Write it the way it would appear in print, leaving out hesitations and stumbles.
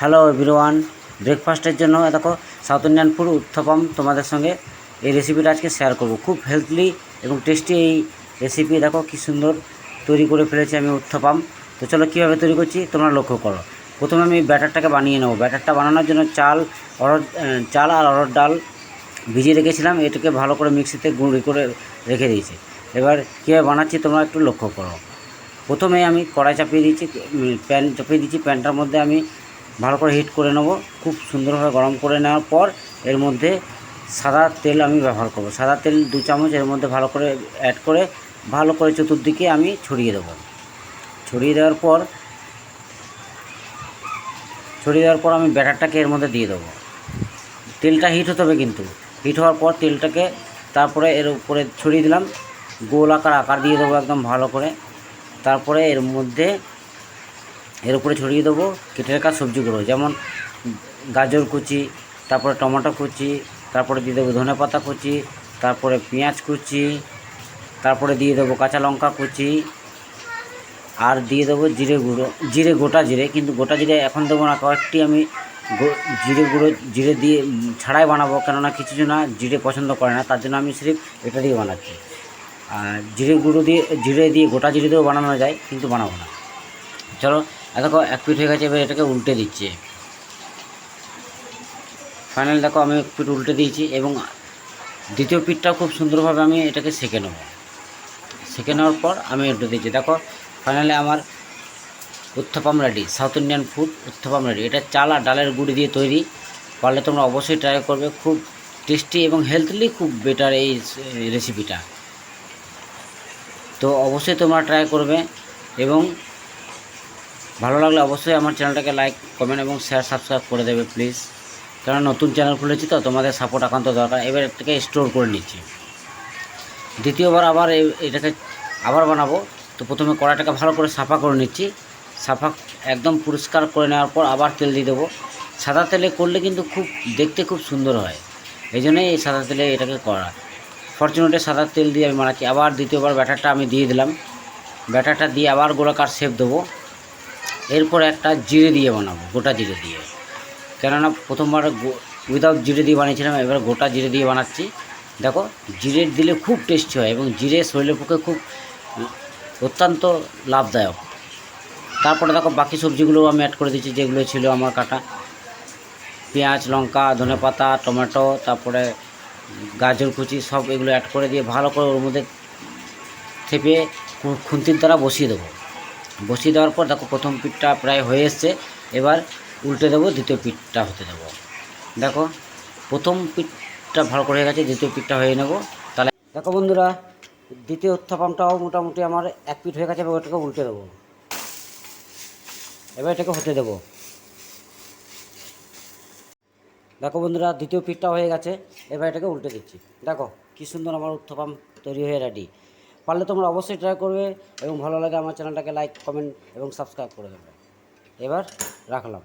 Hello everyone, ব্রেকফাস্টের জন্য দেখো সাউথ ইন্ডিয়ান ফুড উত্থাপম তোমাদের সঙ্গে এই রেসিপিটা আজকে শেয়ার করব। খুব হেলথলি এবং টেস্টি এই রেসিপি। দেখো কি সুন্দর তৈরি করে ফেলেছি আমি উত্থাপম। তো চলো কীভাবে তৈরি করছি তোমরা লক্ষ্য করো। প্রথমে আমি ব্যাটারটাকে বানিয়ে নেবো। ব্যাটারটা বানানোর জন্য চাল আর অড়হর ডাল ভিজিয়ে রেখেছিলাম, এটাকে ভালো করে মিক্সিতে গুঁড়ি করে রেখে দিয়েছি। এবার কীভাবে বানাচ্ছি তোমরা একটু লক্ষ্য করো। প্রথমে আমি কড়াই চাপিয়ে দিয়েছি, প্যান চাপিয়ে দিয়েছি। প্যানটার মধ্যে আমি ভালো করে হিট করে নেব। খুব সুন্দরভাবে গরম করে নেওয়ার পর এর মধ্যে সাদা তেল আমি ব্যবহার করব। সাদা তেল 2 চামচ এর মধ্যে ভালো করে অ্যাড করে ভালো করে চতুর্দিকে আমি ছড়িয়ে দেবো। ছড়িয়ে দেওয়ার পর আমি ব্যাটারটাকে এর মধ্যে দিয়ে দেবো। তেলটা হিট হতে হবে, কিন্তু হিট হওয়ার পর তেলটাকে তারপরে এর উপরে ছড়িয়ে দিলাম। গোল আকার দিয়ে দেবো একদম ভালো করে। তারপরে এর উপরে ছড়িয়ে দেবো কেটে রাখা সবজিগুলো, যেমন গাজর কুচি, তারপরে টমেটো কুচি, তারপরে দিয়ে দেবো ধনেপাতা কুচি, তারপরে পেঁয়াজ কুচি, তারপরে দিয়ে দেবো কাঁচা লঙ্কা কুচি, আর দিয়ে দেবো গোটা জিরে। কিন্তু গোটা জিরে এখন দেবো না, কয়েকটি আমি জিরে দিয়ে ছাড়াই বানাবো, কেননা কিছু না জিরে পছন্দ করে না, তার জন্য আমি সির্ফ এটা দিয়ে বানাচ্ছি। আর জিরে দিয়ে গোটা জিরে দিয়েও বানানো যায়, কিন্তু বানাবো না। চলো দেখো এক পিঠ হয়ে গেছে, এবার এটাকে উল্টে দিচ্ছি। ফাইনাল দেখো আমি এক পিঠ উল্টে দিয়েছি এবং দ্বিতীয় পিঠটাও খুব সুন্দরভাবে আমি এটাকে সেঁকে নেব। সেঁকে নেওয়ার পর আমি উল্টে দিচ্ছি। দেখো ফাইনালি আমার uttapam ready, south Indian food uttapam ready. এটা চাল আর ডালের গুঁড়ি দিয়ে তৈরি। পারলে তোমরা অবশ্যই ট্রাই করবে, খুব টেস্টি এবং হেলথলি খুব বেটার এই রেসিপিটা। তো অবশ্যই তোমরা ট্রাই করবে এবং ভালো লাগলে অবশ্যই আমার চ্যানেলটাকে লাইক, কমেন্ট এবং শেয়ার, সাবস্ক্রাইব করে দেবে প্লিজ। কারণ নতুন চ্যানেল খুলেছি তো তোমাদের সাপোর্ট একান্ত দরকার। এবার এটাকে স্টোর করে নিচ্ছি। দ্বিতীয়বার আবার এটাকে আবার বানাবো। তো প্রথমে কড়াইটাকে ভালো করে সাফা করে নিচ্ছি। একদম পরিষ্কার করে নেওয়ার পর আবার তেল দিয়ে দেবো। সাদা তেলে করলে কিন্তু দেখতে খুব সুন্দর হয়, এই জন্যই এই সাদা তেলে এটাকে করা। ফরচুনেটে সাদা তেল দিয়ে আমি বানাচ্ছি। আবার দ্বিতীয়বার ব্যাটারটা আমি দিয়ে দিলাম। ব্যাটারটা দিয়ে আবার গোলাকার শেপ দেবো। এরপর একটা জিরে দিয়ে বানাবো, গোটা জিরে দিয়ে, কেননা প্রথমবার উইদাউট জিরে দিয়ে বানিয়েছিলাম, এবার গোটা জিরে দিয়ে বানাচ্ছি। দেখো জিরে দিলে খুব টেস্টি হয় এবং জিরে শরীরের পক্ষে খুব অত্যন্ত লাভদায়ক। তারপরে দেখো বাকি সবজিগুলো আমি অ্যাড করে দিচ্ছি, যেগুলো ছিল আমার কাটা। পেঁয়াজ, লঙ্কা, ধনেপাতা, টমেটো, তারপরে গাজর কুচি, সব এগুলো অ্যাড করে দিয়ে ভালো করে ওর মধ্যে থেপে খুন্তির দ্বারা বসিয়ে দেবো। বসিয়ে দেওয়ার পর দেখো প্রথম পিঠটা প্রায় হয়ে এসছে। এবার উল্টে দেবো, দ্বিতীয় পিঠটা হতে দেবো। দেখো প্রথম পিঠটা ভালো করে হয়ে গেছে, দ্বিতীয় পিঠটা হয়ে নেব। তাহলে দেখো বন্ধুরা, দ্বিতীয় উত্থাপমটাও মোটামুটি আমার এক পিঠ হয়ে গেছে। এবার ওটাকে উল্টে দেবো। এবার এটাকে হতে দেবো। দেখো বন্ধুরা, দ্বিতীয় পিঠটা হয়ে গেছে। এবার এটাকে উল্টে দিচ্ছি। দেখো কী সুন্দর আমার উত্থাপম তৈরি হয়ে রেডি। পারলে তোমরা অবশ্যই ট্রাই করবে এবং ভালো লাগে আমার চ্যানেলটাকে লাইক, কমেন্ট এবং সাবস্ক্রাইব করে দেবে। এবার রাখলাম।